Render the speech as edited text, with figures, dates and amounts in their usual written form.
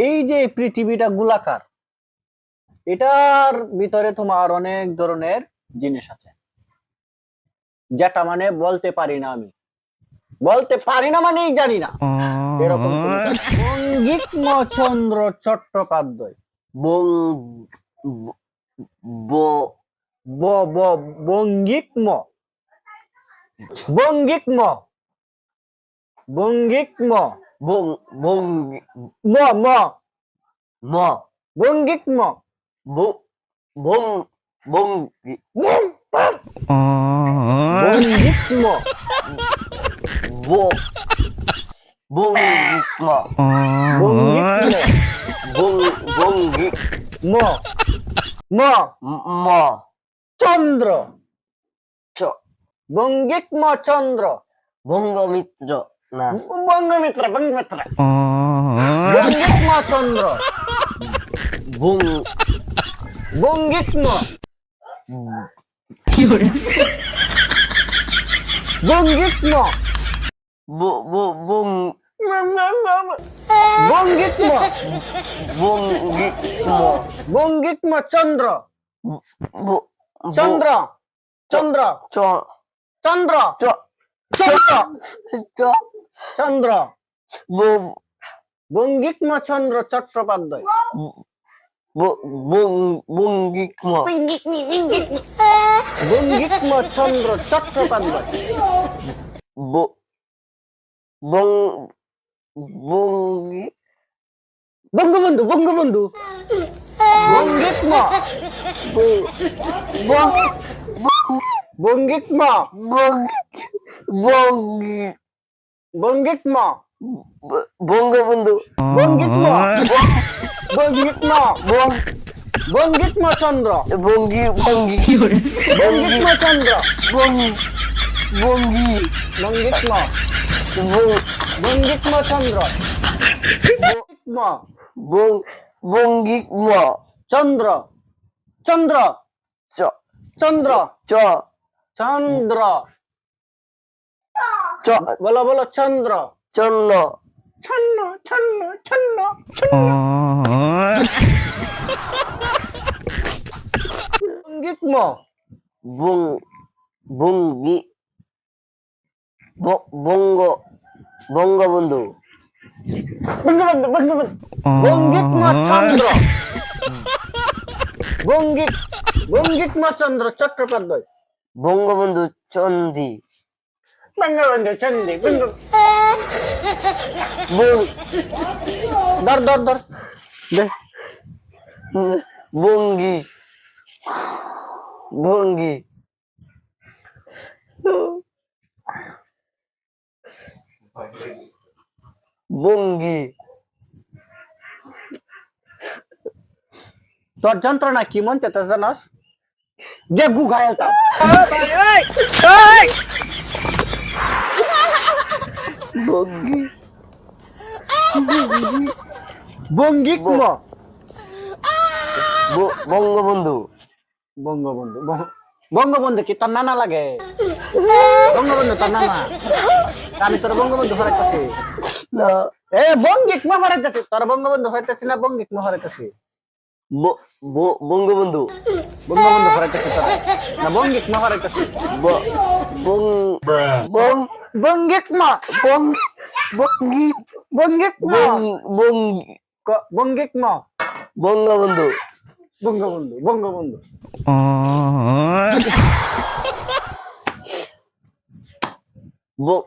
এই যে পৃথিবীটা গোলাকার, এটার ভিতরে তোমার অনেক ধরনের জিনিস আছে, যেটা মানে বলতে পারি না আমি। বলতে পারি না মানেই জানি না, এরকম বঙ্কিমচন্দ্র চট্টোপাধ্যায়। বং ব ব ব বঙ্কিম বঙ্কিম বঙ্কিম বং বং ম ম ম বঙ্কিম বং বং বং বঙ্কিম ব বং বঙ্কিম বং বঙ্গি ম ম ম চন্দ্র চ বঙ্কিম চন্দ্র বঙ্গমিত্র না বঙ্গমিত্র বঙ্গমিত্র বঙ্কিম চন্দ্র বং বঙ্কিম বঙ্কিম ব ব বং বঙ্কিম বঙ্গি বঙ্কিম চন্দ্র ব চন্দ্র চন্দ্র চ চন্দ্র চ চন্দ্র চ চন্দ্র ব বঙ্কিম চন্দ্র চট্টোপাধ্যায়। বঙ্গিকম বঙ্কিম চন্দ্র চট্টোপাধ্যায়। বঙ্গি বঙ্গবন্ধু বঙ্গবন্ধু বঙ্কিম বঙ্কিম বঙ্গি বঙ্কিম বঙ্গবন্ধু বঙ্কিম বঙ্কিম বঙ্কিম চন্দ্র বঙ্গি বঙ্গি বঙ্কিম চন্দ্র বঙ্গি বঙ্কিম বঙ্কিম চন্দ্র বঙ্গিকম চন্দ্র চন্দ্র চ চন্দ্র চ চন্দ্র চ বলো বলো চন্দ্র চন্ন ছন্ন ছন্ন ছন্ন বঙ্কিম বঙ্গি বঙ্গ বঙ্গবন্ধু বঙ্গবন্ধু বঙ্গবন্ধু বঙ্কিম চন্দ্র বঙ্কিম চন্দ্র চট্টোপাধ্যায়। বঙ্গবন্ধু চন্দি বঙ্গবন্ধু চন্দ্র ধর ধর ধর দে বঙ্গি ভঙ্গি বঙ্গি তোর যন্ত্রণা কি মন চাইতে জানাস? যে গুগাইলতা বঙ্গি বঙ্কিম বঙ্গবন্ধু বঙ্গবন্ধু বঙ্গবন্ধু কি তোর নানা লাগে? বঙ্গবন্ধু তোর নানা? আমি তোর বঙ্গবন্ধু হরাইতেছি না এ বঙ্কিম হরাইতেছি, তোর বঙ্গবন্ধু হরাইতেছি না বঙ্কিম হরাইতেছি? বঙ্গবন্ধু বঙ্গবন্ধু হরাইতেছি তোর না বঙ্কিম হরাইতেছি? বঙ্কিম বঙ্গি বঙ্কিম বঙ্কিম বঙ্গবন্ধু বঙ্গবন্ধু বঙ্গবন্ধু বং